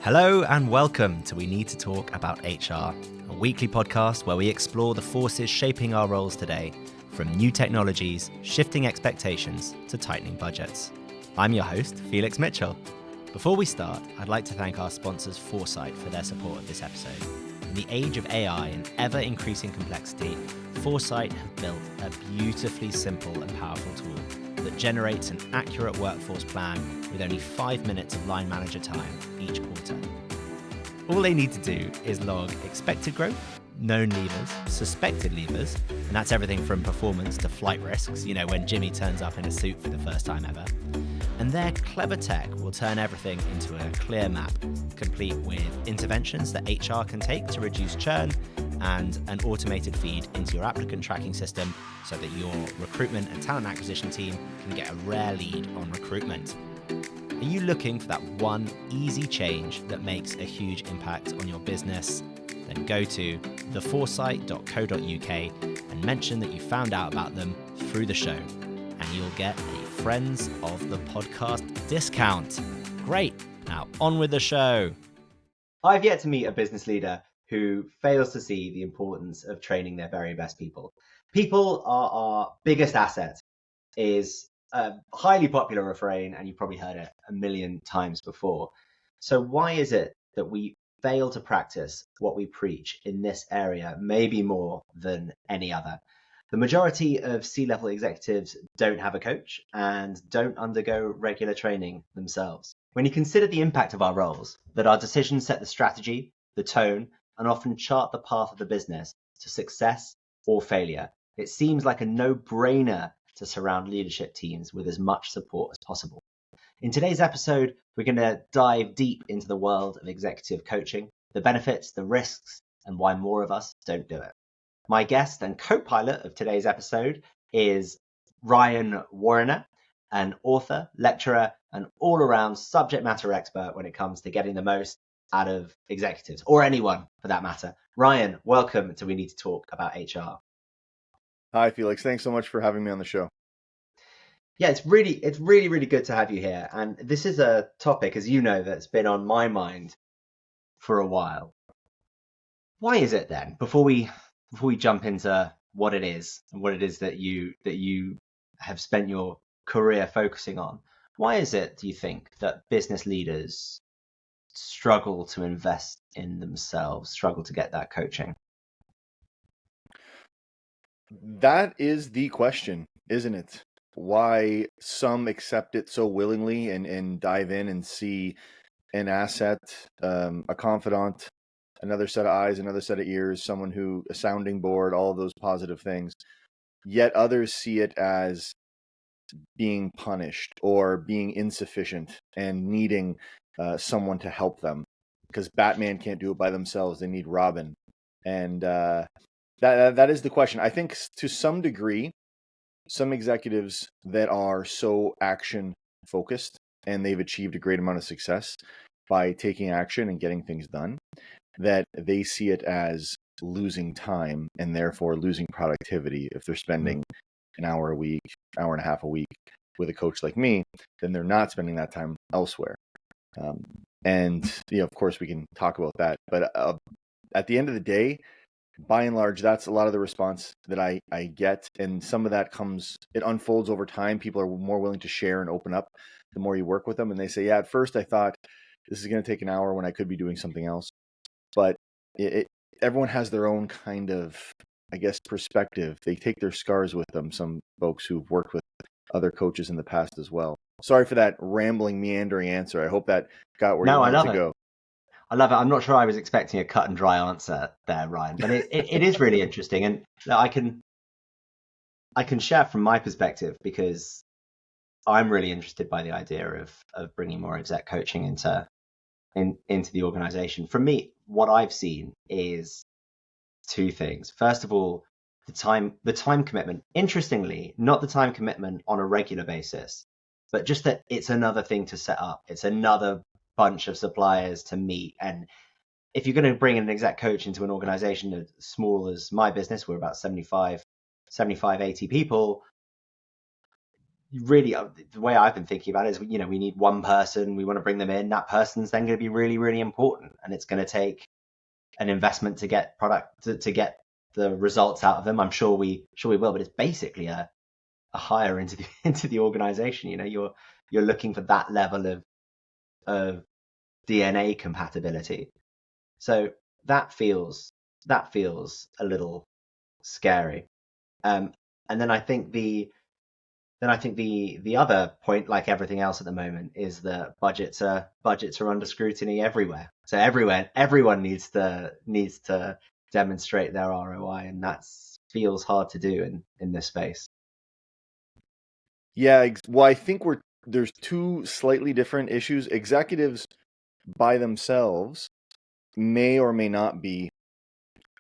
Hello and welcome to We Need to Talk About HR, a weekly podcast where we explore the forces shaping our roles today, from new technologies, shifting expectations, to tightening budgets. I'm your host, Felix Mitchell. Before we start, I'd like to thank our sponsors Foresight for their support of this episode. In the age of AI and ever-increasing complexity, Foresight have built a beautifully simple and powerful tool that generates an accurate workforce plan with only 5 minutes of line manager time each quarter. All they need to do is log expected growth, known levers, suspected levers, and that's everything from performance to flight risks, when Jimmy turns up in a suit for the first time ever. And their clever tech will turn everything into a clear map, complete with interventions that HR can take to reduce churn and an automated feed into your applicant tracking system so that your recruitment and talent acquisition team can get a rare lead on recruitment. Are you looking for that one easy change that makes a huge impact on your business? Then go to theforesight.co.uk and mention that you found out about them through the show, and you'll get a Friends of the Podcast discount. Great. Now on with the show. I've yet to meet a business leader who fails to see the importance of training their very best people. People are our biggest asset is a highly popular refrain, and you've probably heard it a million times before. So why is it that we fail to practice what we preach in this area, maybe more than any other? The majority of C-level executives don't have a coach and don't undergo regular training themselves. When you consider the impact of our roles, that our decisions set the strategy, the tone, and often chart the path of the business to success or failure, it seems like a no-brainer to surround leadership teams with as much support as possible. In today's episode, we're going to dive deep into the world of executive coaching, the benefits, the risks, and why more of us don't do it. My guest and co-pilot of today's episode is Ryan Warriner, an author, lecturer, and all-around subject matter expert when it comes to getting the most out of executives, or anyone for that matter. Ryan, welcome to We Need to Talk About HR. Hi, Felix. Thanks so much for having me on the show. Yeah, it's really good to have you here. And this is a topic, as you know, that's been on my mind for a while. Why is it then, before we jump into what it is and what it is that you have spent your career focusing on, why is it, do you think, that business leaders struggle to invest in themselves, struggle to get that coaching? That is the question, isn't it? Why some accept it so willingly and dive in and see an asset, a confidant, another set of eyes, another set of ears, a sounding board, all of those positive things. Yet others see it as being punished or being insufficient and needing someone to help them, because Batman can't do it by themselves. They need Robin. And that is the question. I think to some degree, some executives that are so action focused and they've achieved a great amount of success by taking action and getting things done, that they see it as losing time and therefore losing productivity. If they're spending an hour a week, hour and a half a week with a coach like me, then they're not spending that time elsewhere. And of course we can talk about that, but at the end of the day, by and large, that's a lot of the response that I get. And some of that it unfolds over time. People are more willing to share and open up the more you work with them. And they say, yeah, at first I thought this is going to take an hour when I could be doing something else. But everyone has their own kind of, I guess, perspective. They take their scars with them, some folks who've worked with other coaches in the past as well. Sorry for that rambling, meandering answer. I hope that got where you wanted to go. I love it. I'm not sure I was expecting a cut and dry answer there, Ryan, but it is really interesting. And I can share from my perspective, because I'm really interested by the idea of bringing more exec coaching into the organization. For me, what I've seen is two things. First of all, the time commitment. Interestingly, not the time commitment on a regular basis, but just that it's another thing to set up. It's another bunch of suppliers to meet. And if you're going to bring an exec coach into an organization as small as my business, we're about 75, 80 people, really, the way I've been thinking about it is, we need one person, we want to bring them in. That person's then going to be really, really important, and it's going to take an investment to get to get the results out of them. I'm sure we will, but it's basically a hire into the into the organization. You're looking for that level of DNA compatibility. So that feels a little scary. And then I think the other point, like everything else at the moment, is that budgets are under scrutiny everywhere. So everyone needs to demonstrate their ROI, and that feels hard to do in this space. Yeah, well, I think there's two slightly different issues. Executives by themselves may or may not be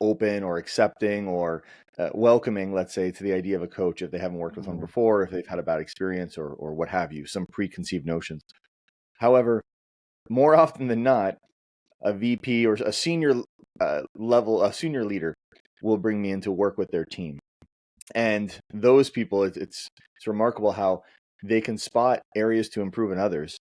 open or accepting or welcoming, let's say, to the idea of a coach if they haven't worked with one before, if they've had a bad experience or what have you, some preconceived notions. However, more often than not, a VP or a senior a senior leader will bring me in to work with their team. And those people, it's remarkable how they can spot areas to improve in others.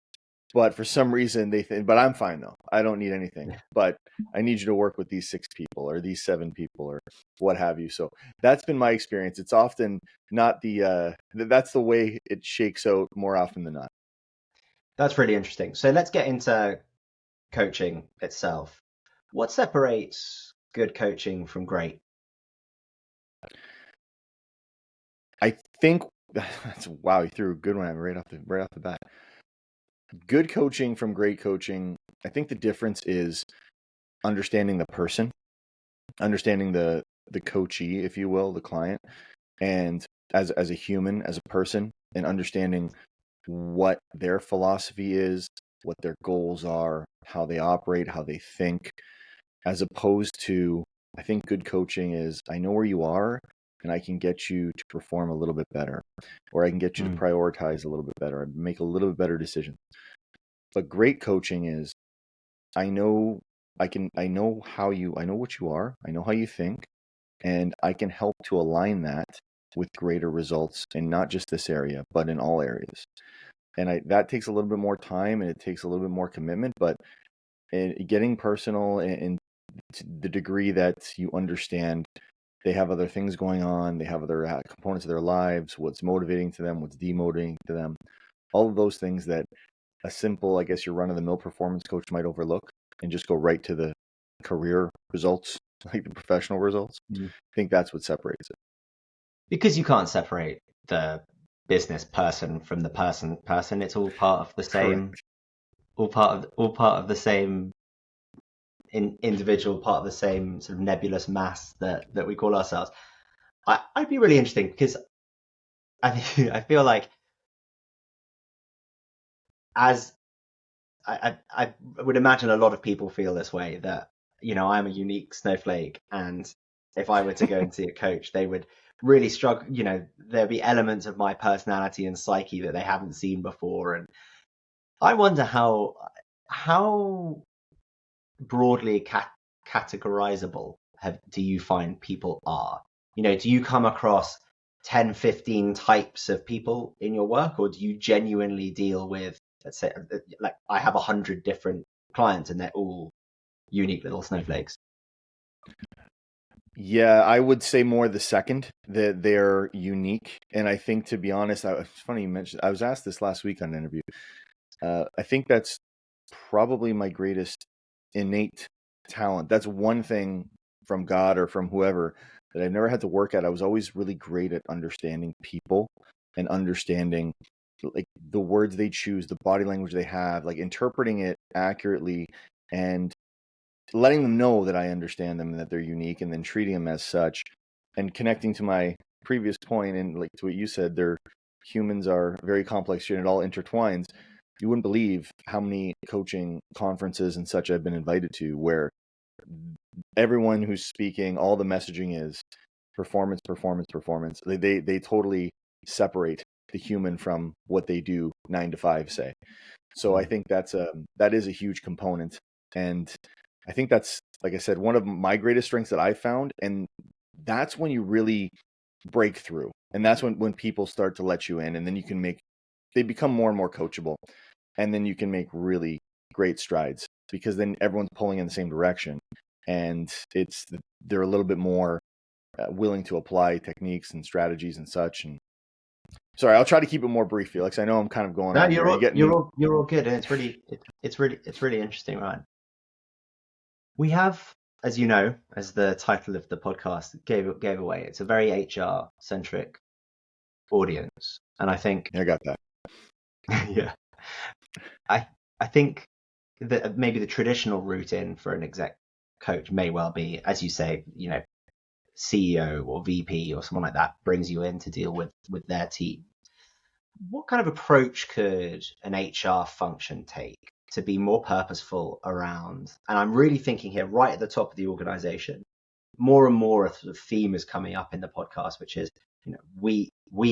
But for some reason they think, but I'm fine though. I don't need anything. But I need you to work with these 6 people or these 7 people or what have you. So that's been my experience. It's often not that's the way it shakes out more often than not. That's really interesting. So let's get into coaching itself. What separates good coaching from great? I think wow, you threw a good one at me right off the bat. Good coaching from great coaching. I think the difference is understanding the person, understanding the coachee, if you will, the client, and as a human, as a person, and understanding what their philosophy is, what their goals are, how they operate, how they think, as opposed to, I think good coaching is, I know where you are and I can get you to perform a little bit better, or I can get you to prioritize a little bit better, make a little bit better decisions. But great coaching is, I know I know what you are, I know how you think, and I can help to align that with greater results in not just this area, but in all areas. And that takes a little bit more time and it takes a little bit more commitment, but getting personal and to the degree that you understand they have other things going on, they have other components of their lives, what's motivating to them, what's demotivating to them, all of those things that a simple, I guess, your run-of-the-mill performance coach might overlook and just go right to the career results, like the professional results. I think that's what separates it. Because you can't separate the business person from the person. It's all part of the same, Correct. all part of the same individual, part of the same sort of nebulous mass that we call ourselves. I'd be really interesting because I feel like as I would imagine a lot of people feel this way, that I'm a unique snowflake, and if I were to go and see a coach, they would really struggle. There'd be elements of my personality and psyche that they haven't seen before, and I wonder how broadly categorizable do you find people are? Do you come across 10, 15 types of people in your work, or do you genuinely deal with, let's say, like I have 100 different clients and they're all unique little snowflakes? Yeah, I would say more the second, that they're unique. And I think, to be honest, it's funny you mentioned, I was asked this last week on an interview. I think that's probably my greatest innate talent. That's one thing from God or from whoever that I've never had to work at. I was always really great at understanding people and understanding like the words they choose, the body language they have, like interpreting it accurately and letting them know that I understand them and that they're unique, and then treating them as such. And connecting to my previous point and like to what you said, humans are very complex and it all intertwines. You wouldn't believe how many coaching conferences and such I've been invited to where everyone who's speaking, all the messaging is performance, performance, performance. They totally separate the human from what they do 9 to 5, say. So I think that is a huge component. And I think that's, like I said, one of my greatest strengths that I found. And that's when you really breakthrough. And that's when people start to let you in, and then they become more and more coachable, and then you can make really great strides because then everyone's pulling in the same direction, and they're a little bit more willing to apply techniques and strategies and such. And sorry, I'll try to keep it more brief, Felix. I know I'm kind of going No, on here. you're all good, and it's really interesting, Ryan. We have, as you know, as the title of the podcast gave away, it's a very HR centric audience, and I think I got that. yeah, I think that maybe the traditional route in for an exec coach may well be, as you say, CEO or VP or someone like that brings you in to deal with their team. What kind of approach could an HR function take to be more purposeful around, and I'm really thinking here right at the top of the organization, more and more a sort of theme is coming up in the podcast, which is, we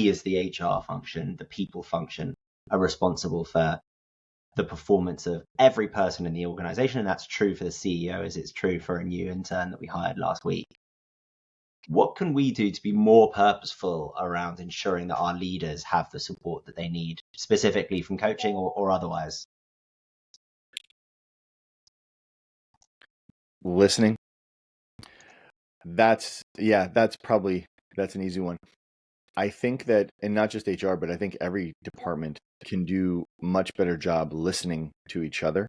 as the HR function, the people function, are responsible for the performance of every person in the organization. And that's true for the CEO as it's true for a new intern that we hired last week. What can we do to be more purposeful around ensuring that our leaders have the support that they need, specifically from coaching or otherwise? Listening. That's an easy one. I think that, and not just HR, but I think every department can do much better job listening to each other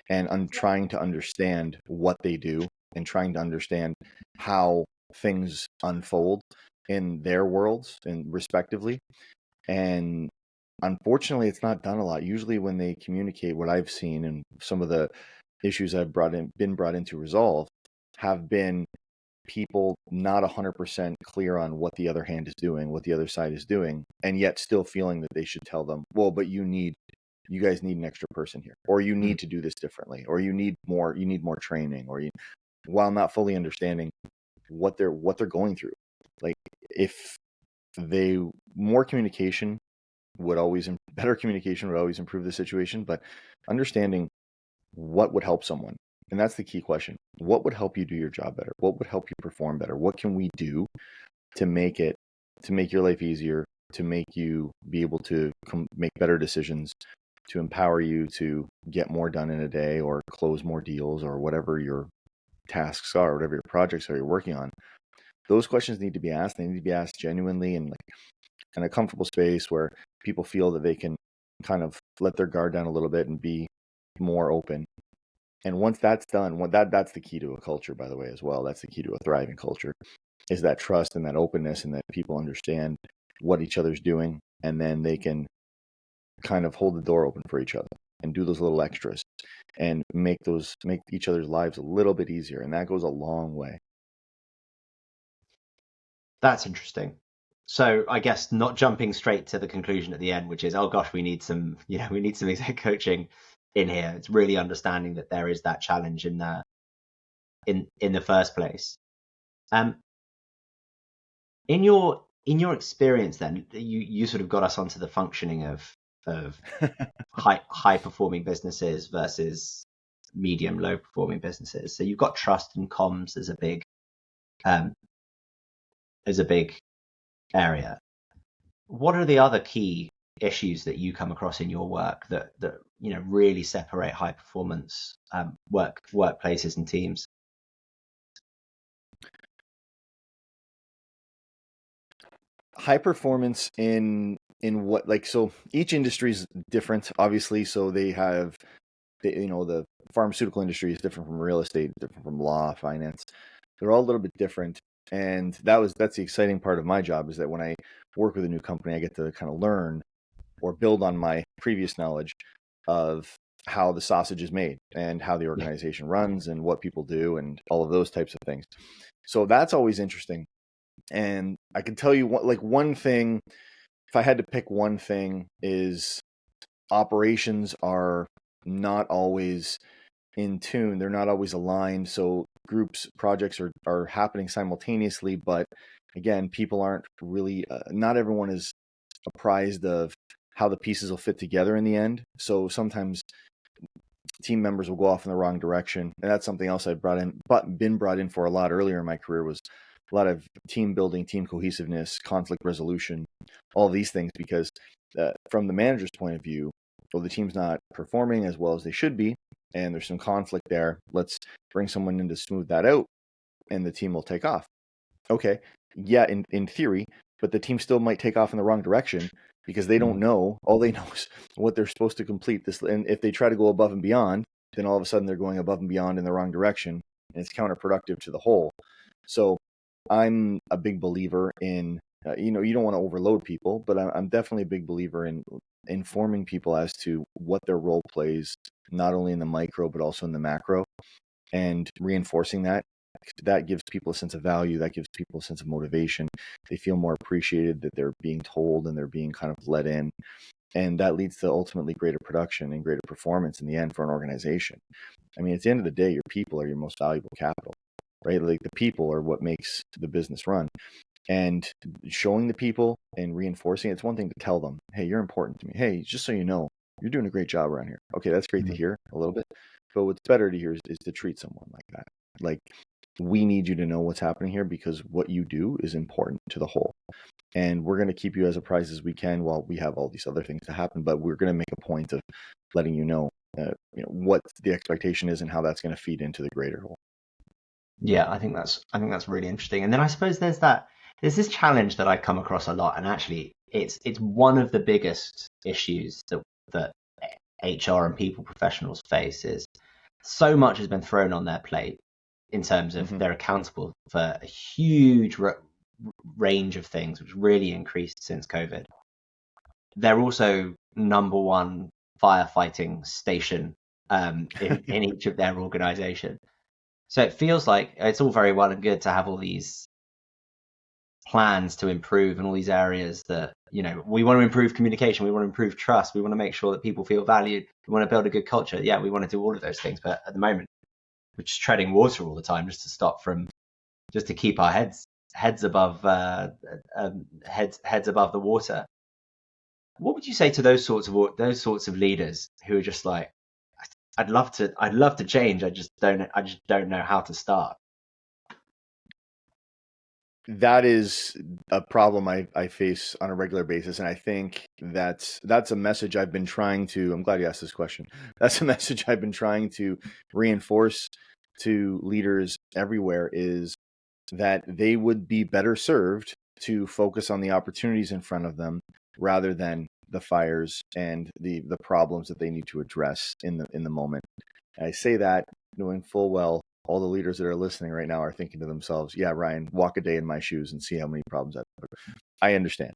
and trying to understand what they do and trying to understand how things unfold in their worlds and respectively. And unfortunately, it's not done a lot. Usually when they communicate, what I've seen and some of the issues I've been brought in to resolve have been people not 100% clear on what the other hand is doing, what the other side is doing, and yet still feeling that they should tell them, well, but you guys need an extra person here, or you need to do this differently, or you need more training, while not fully understanding what they're going through. Like, if better communication would always improve the situation, but understanding what would help someone. And that's the key question. What would help you do your job better? What would help you perform better? What can we do to make your life easier, to make you be able to make better decisions, to empower you to get more done in a day or close more deals or whatever your tasks are, whatever your projects are you're working on? Those questions need to be asked. They need to be asked genuinely and like in a comfortable space where people feel that they can kind of let their guard down a little bit and be more open. And once that's done, that's the key to a culture, by the way, as well. That's the key to a thriving culture, is that trust and that openness, and that people understand what each other's doing, and then they can kind of hold the door open for each other and do those little extras and make each other's lives a little bit easier. And that goes a long way. That's interesting. So I guess not jumping straight to the conclusion at the end, which is, oh gosh, we need some exec coaching in here. It's really understanding that there is that challenge in the first place. In your experience, then you sort of got us onto the functioning of high performing businesses versus medium low performing businesses. So you've got trust and comms as a big area. What are the other key issues that you come across in your work that really separate high performance workplaces and teams? High performance in what, like, so each industry is different, obviously. So they have the pharmaceutical industry is different from real estate, different from law, finance. They're all a little bit different. And that's the exciting part of my job, is that when I work with a new company, I get to kind of learn or build on my previous knowledge of how the sausage is made and how the organization runs and what people do and all of those types of things. So that's always interesting. And I can tell you one thing, if I had to pick one thing, is operations are not always in tune. They're not always aligned. So projects are happening simultaneously, but again, people aren't really, not everyone is apprised of how the pieces will fit together in the end. So sometimes team members will go off in the wrong direction. And that's something else I've been brought in for a lot earlier in my career, was a lot of team building, team cohesiveness, conflict resolution, all these things, because from the manager's point of view, well, the team's not performing as well as they should be, and there's some conflict there. Let's bring someone in to smooth that out, and the team will take off. Okay, yeah, in theory, but the team still might take off in the wrong direction because they don't know. All they know is what they're supposed to complete. This, and if they try to go above and beyond, then all of a sudden they're going above and beyond in the wrong direction, and it's counterproductive to the whole. So I'm a big believer in, you don't want to overload people, but I'm definitely a big believer in informing people as to what their role plays, not only in the micro, but also in the macro, and reinforcing that. That gives people a sense of value. That gives people a sense of motivation. They feel more appreciated, that they're being told and they're being kind of let in. And that leads to ultimately greater production and greater performance in the end for an organization. I mean, at the end of the day, your people are your most valuable capital, right? Like, the people are what makes the business run. And showing the people and reinforcing, it's one thing to tell them, hey, you're important to me. Hey, just so you know, you're doing a great job around here. Okay, that's great to hear a little bit. But what's better to hear is to treat someone like that. Like, we need you to know what's happening here, because what you do is important to the whole. And we're going to keep you as a prize as we can while we have all these other things to happen. But we're going to make a point of letting you know, what the expectation is and how that's going to feed into the greater whole. Yeah, I think that's really interesting. And then I suppose there's this challenge that I come across a lot, and actually it's one of the biggest issues that HR and people professionals face. Is so much has been thrown on their plate in terms of they're accountable for a huge range of things, which really increased since COVID. They're also number one firefighting station in each of their organization. So it feels like it's all very well and good to have all these plans to improve in all these areas that, we want to improve communication, we want to improve trust, we want to make sure that people feel valued, we want to build a good culture. Yeah, we want to do all of those things. But at the moment, we're just treading water all the time just to keep our heads above heads above the water. What would you say to those sorts of leaders who are just like, I'd love to change, I just don't know how to start? That is a problem I face on a regular basis. And I think that's a message I've been trying to, I'm glad you asked this question. That's a message I've been trying to reinforce to leaders everywhere, is that they would be better served to focus on the opportunities in front of them rather than the fires and the problems that they need to address in the moment. And I say that knowing full well all the leaders that are listening right now are thinking to themselves, yeah, Ryan, walk a day in my shoes and see how many problems I understand.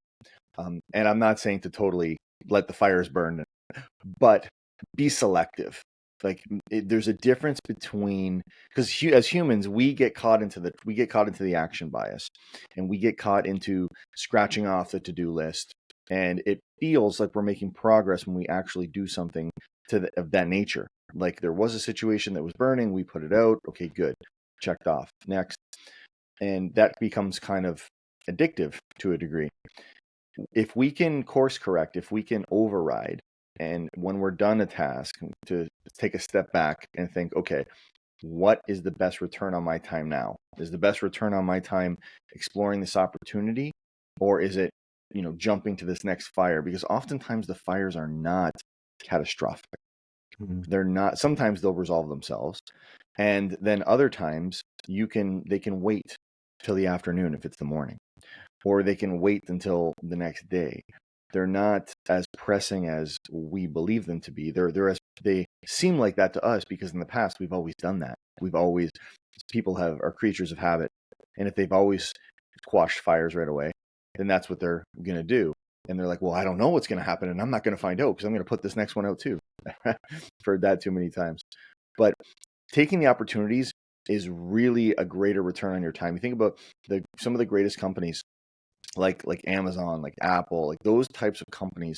And I'm not saying to totally let the fires burn, but be selective. Like, there's a difference between, because as humans, we get caught into the action bias, and we get caught into scratching off the to-do list. And it feels like we're making progress when we actually do something of that nature. Like, there was a situation that was burning, we put it out. Okay, good. Checked off. Next. And that becomes kind of addictive to a degree. If we can course correct, if we can override, and when we're done a task, to take a step back and think, okay, what is the best return on my time now? Is the best return on my time exploring this opportunity, or is it, jumping to this next fire? Because oftentimes the fires are not catastrophic. They're not. Sometimes they'll resolve themselves, and then other times they can wait till the afternoon if it's the morning, or they can wait until the next day. They're not as pressing as we believe them to be. They seem like that to us because in the past we've always done that. People are creatures of habit, and if they've always quashed fires right away, then that's what they're going to do. And they're like, well, I don't know what's going to happen, and I'm not going to find out because I'm going to put this next one out too. I've heard that too many times. But taking the opportunities is really a greater return on your time. You think about some of the greatest companies, like Amazon, like Apple, like those types of companies,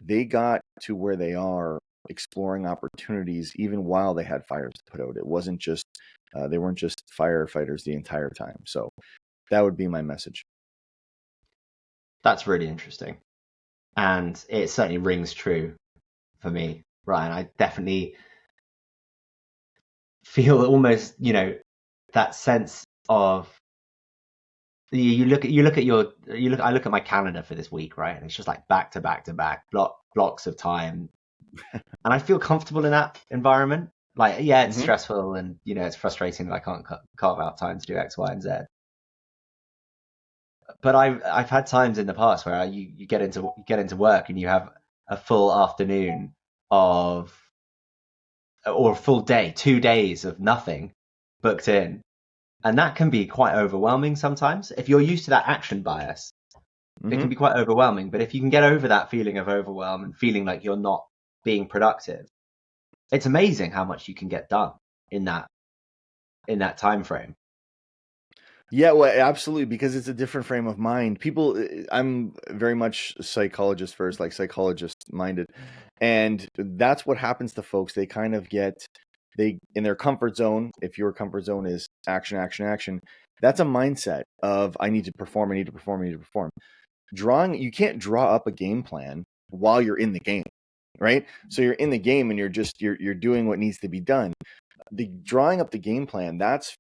they got to where they are exploring opportunities even while they had fires to put out. It wasn't just they weren't just firefighters the entire time. So that would be my message. That's really interesting, and it certainly rings true for me, Ryan. I definitely feel almost, that sense of I look at my calendar for this week, right? And it's just like back to back to back blocks of time. And I feel comfortable in that environment. Like, yeah, it's Hmm. stressful and, it's frustrating that I can't carve out time to do X, Y, and Z. But I've had times in the past where you get into work and you have a full afternoon of or a full day, 2 days of nothing booked in. And that can be quite overwhelming sometimes. If you're used to that action bias, it Hmm. can be quite overwhelming. But if you can get over that feeling of overwhelm and feeling like you're not being productive, it's amazing how much you can get done in that time frame. Yeah, well, absolutely, because it's a different frame of mind. People, I'm very much psychologist first, like psychologist minded, and that's what happens to folks. They kind of they in their comfort zone. If your comfort zone is action, action, action, that's a mindset of I need to perform, I need to perform, I need to perform. You can't draw up a game plan while you're in the game, right? So you're in the game and you're doing what needs to be done. The drawing up the game plan, that's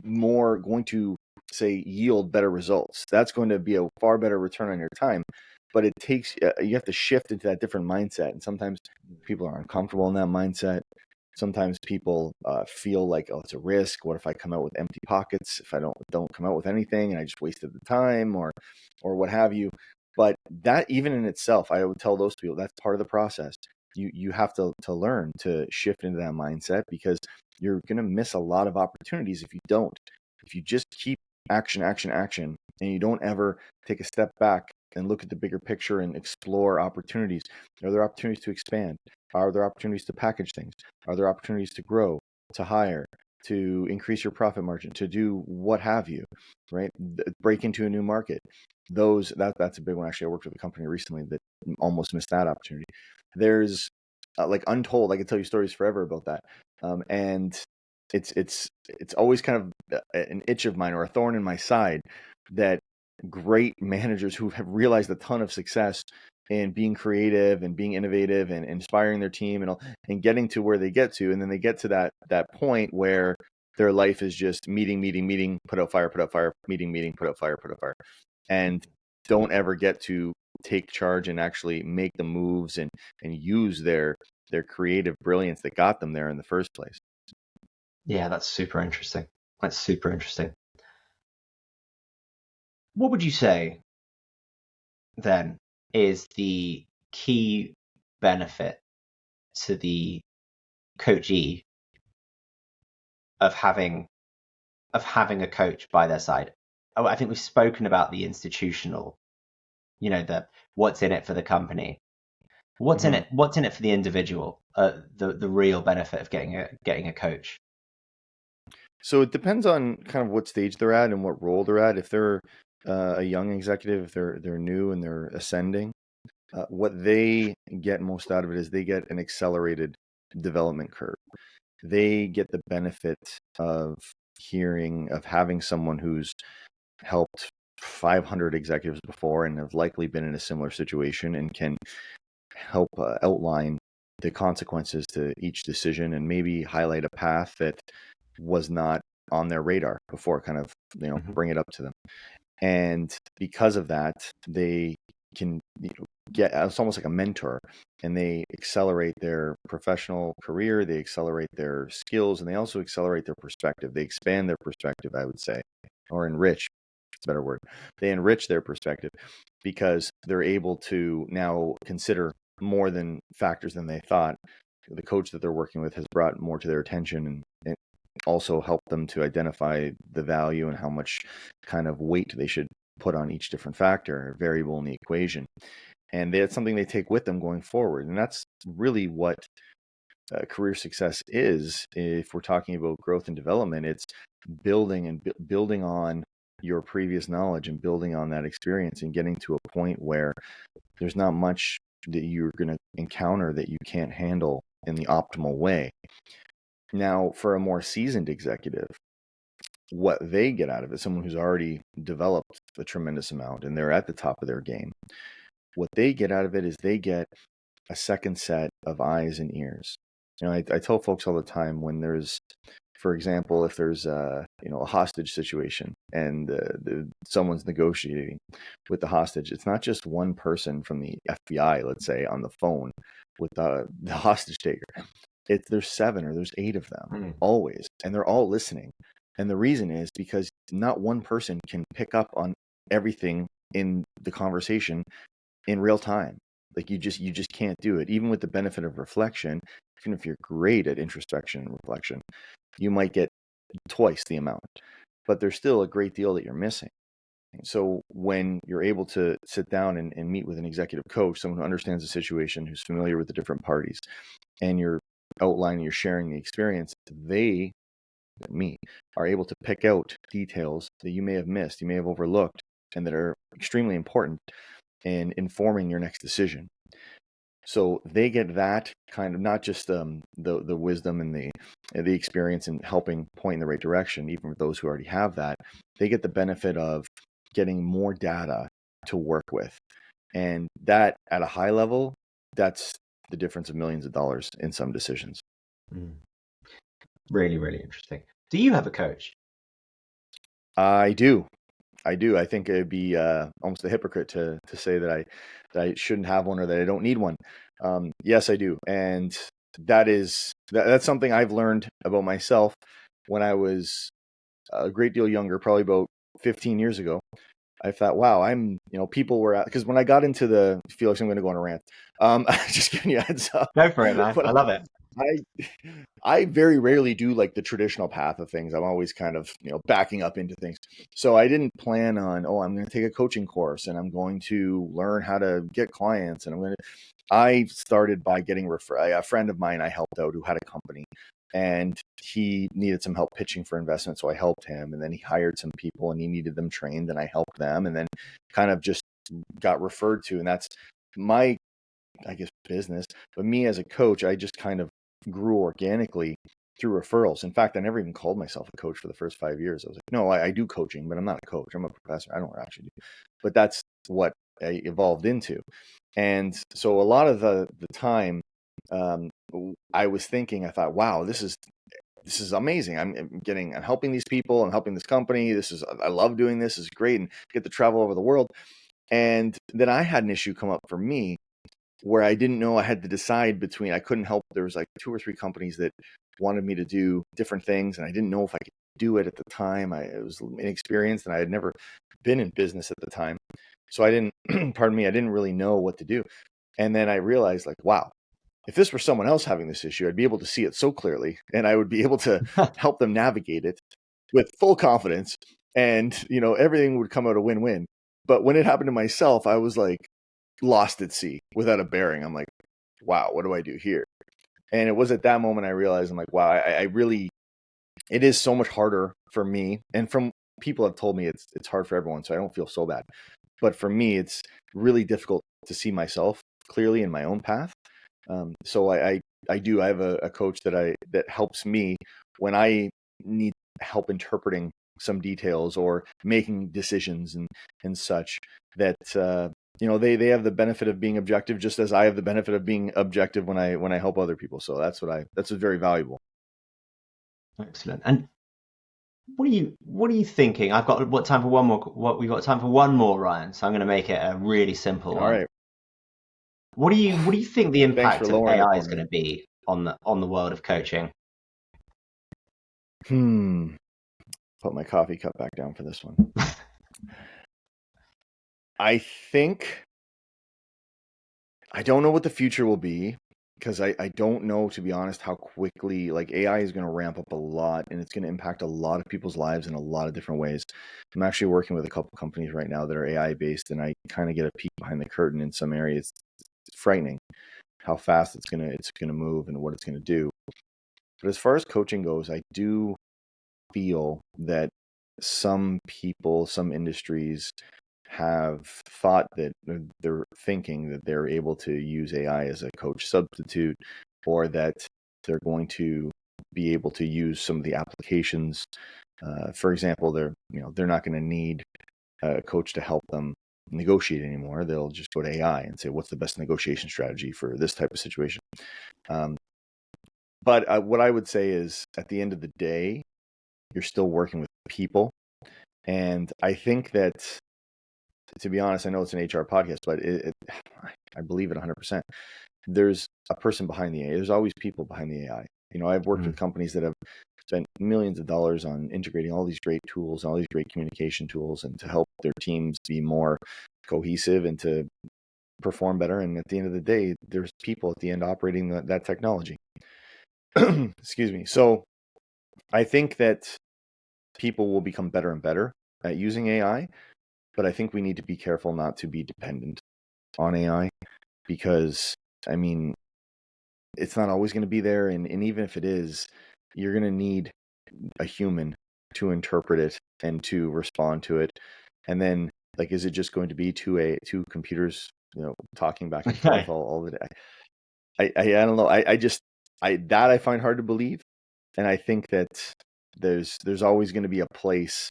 more going to say yield better results. That's going to be a far better return on your time. But it takes you have to shift into that different mindset, and sometimes people are uncomfortable in that mindset. Sometimes people feel like, oh, it's a risk. What if I come out with empty pockets? If I don't come out with anything, and I just wasted the time, or what have you. But that even in itself, I would tell those people that's part of the process. You have to learn to shift into that mindset, because you're going to miss a lot of opportunities if you don't. If you just keep action, action, action, and you don't ever take a step back and look at the bigger picture and explore opportunities. Are there opportunities to expand? Are there opportunities to package things? Are there opportunities to grow, to hire, to increase your profit margin, to do what have you, right? Break into a new market. That's a big one. Actually, I worked with a company recently that almost missed that opportunity. There's like untold. I could tell you stories forever about that. And it's always kind of an itch of mine or a thorn in my side that great managers who have realized a ton of success in being creative and being innovative and inspiring their team and getting to where they get to, and then they get to that point where their life is just meeting, put out fire, meeting, put out fire, and don't ever get to take charge and actually make the moves and use their creative brilliance that got them there in the first place. Yeah, that's super interesting. That's super interesting. What would you say then is the key benefit to the coachee of having a coach by their side? Oh, I think we've spoken about the institutional, the what's in it for the company. What's in Mm-hmm. it? What's in it for the individual? The real benefit of getting a coach. So it depends on kind of what stage they're at and what role they're at. If they're a young executive, if they're new and they're ascending, what they get most out of it is they get an accelerated development curve. They get the benefit of having someone who's helped 500 executives before and have likely been in a similar situation and can help outline the consequences to each decision and maybe highlight a path that was not on their radar before, kind of, Mm-hmm. bring it up to them. And because of that, they can get, it's almost like a mentor, and they accelerate their professional career, they accelerate their skills, and they also accelerate their perspective. They expand their perspective, I would say, or enrich. It's a better word. They enrich their perspective because they're able to now consider more than factors than they thought. The coach that they're working with has brought more to their attention and also helped them to identify the value and how much kind of weight they should put on each different factor or variable in the equation. And that's something they take with them going forward. And that's really what career success is. If we're talking about growth and development, it's building on your previous knowledge and building on that experience and getting to a point where there's not much that you're going to encounter that you can't handle in the optimal way. Now, for a more seasoned executive, what they get out of it, someone who's already developed a tremendous amount and they're at the top of their game, what they get out of it is they get a second set of eyes and ears. I tell folks all the time, when there's, for example, if there's a hostage situation, and someone's negotiating with the hostage. It's not just one person from the FBI, let's say, on the phone with the hostage taker. There's 7 or there's 8 of them always, and they're all listening. And the reason is because not one person can pick up on everything in the conversation in real time. Like you just can't do it. Even with the benefit of reflection, even if you're great at introspection and reflection, you might get twice the amount, but there's still a great deal that you're missing. So when you're able to sit down and meet with an executive coach, someone who understands the situation, who's familiar with the different parties, and you're outlining, you're sharing the experience, they are able to pick out details that you may have missed, you may have overlooked, and that are extremely important in informing your next decision. So they get that kind of, not just the wisdom and the experience in helping point in the right direction, even for those who already have that, they get the benefit of getting more data to work with. And that, at a high level, that's the difference of millions of dollars in some decisions. Really, really interesting. Do you have a coach? I do. I think it'd be almost a hypocrite to say that I shouldn't have one or that I don't need one. Yes, I do. And that's something I've learned about myself when I was a great deal younger, probably about 15 years ago. I thought, wow, people were, because when I got into Felix, I'm going to go on a rant. Just giving you a heads up. Go for it, man. I love it. I very rarely do like the traditional path of things. I'm always kind of, backing up into things. So I didn't plan on, I'm going to take a coaching course and I'm going to learn how to get clients. And I started by getting a friend of mine I helped out who had a company, and he needed some help pitching for investment. So I helped him, and then he hired some people and he needed them trained, and I helped them, and then kind of just got referred to. And that's my, I guess, business. But me as a coach, I just kind of grew organically through referrals. In fact, I never even called myself a coach for the first 5 years. I was like, no, I do coaching, but I'm not a coach. I'm a professor. I don't actually do. But that's what I evolved into. And so a lot of the time, I was thinking, I thought, wow, this is amazing. I'm helping these people. I'm helping this company. I love doing this. This is great, and get to travel over the world. And then I had an issue come up for me where I didn't know. I had to decide between, I couldn't help. There was like 2 or 3 companies that wanted me to do different things, and I didn't know if I could do it at the time. I was inexperienced, and I had never been in business at the time. So I didn't, pardon me, I didn't really know what to do. And then I realized, like, wow, if this were someone else having this issue, I'd be able to see it so clearly, and I would be able to help them navigate it with full confidence, and everything would come out a win-win. But when it happened to myself, I was like lost at sea without a bearing. I'm like, wow, what do I do here? And it was at that moment I realized, I'm like, wow, I really, it is so much harder for me. And from people have told me it's hard for everyone, so I don't feel so bad. But for me, it's really difficult to see myself clearly in my own path. So I have a coach that helps me when I need help interpreting some details or making decisions and such, that they have the benefit of being objective, just as I have the benefit of being objective when I help other people. So that's what's very valuable. Excellent. And what are you thinking? I've got time for one more. We've got time for one more, Ryan. So I'm going to make it a really simple one. All right. What do you think the impact of AI is going to be on the world of coaching? Put my coffee cup back down for this one. I think, I don't know what the future will be, because I don't know, to be honest, how quickly, like, AI is going to ramp up a lot, and it's going to impact a lot of people's lives in a lot of different ways. I'm actually working with a couple companies right now that are AI based, and I kind of get a peek behind the curtain in some areas. It's frightening how fast it's gonna move and what it's gonna do. But as far as coaching goes, I do feel that some people, some industries have thought that they're thinking that they're able to use AI as a coach substitute, or that they're going to be able to use some of the applications. For example, they're not going to need a coach to help them negotiate anymore. They'll just go to AI and say, what's the best negotiation strategy for this type of situation? But what I would say is, at the end of the day, you're still working with people. And I think that, to be honest, I know it's an HR podcast, but I believe it 100%. There's a person behind the AI. There's always people behind the AI. I've worked with companies that have spent millions of dollars on integrating all these great tools and all these great communication tools, and to help their teams be more cohesive and to perform better. And at the end of the day, there's people at the end operating that technology. Excuse me. So I think that people will become better and better at using AI, but I think we need to be careful not to be dependent on AI, because it's not always going to be there. And even if it is, you're going to need a human to interpret it and to respond to it. And then, is it just going to be two computers, talking back and forth all the day? I don't know. I find hard to believe. And I think that there's always going to be a place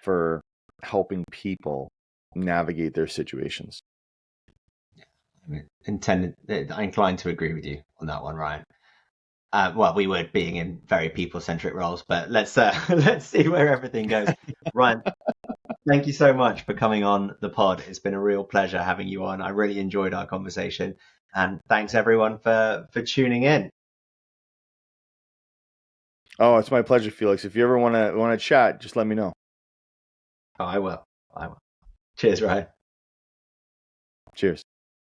for helping people navigate their situations. I'm inclined to agree with you on that one, Ryan. Well, we were being in very people-centric roles, but let's see where everything goes. Ryan, thank you so much for coming on the pod. It's been a real pleasure having you on. I really enjoyed our conversation, and thanks everyone for tuning in. Oh, it's my pleasure, Felix. If you ever want to chat, just let me know. Oh, I will. Cheers, Ryan. Cheers.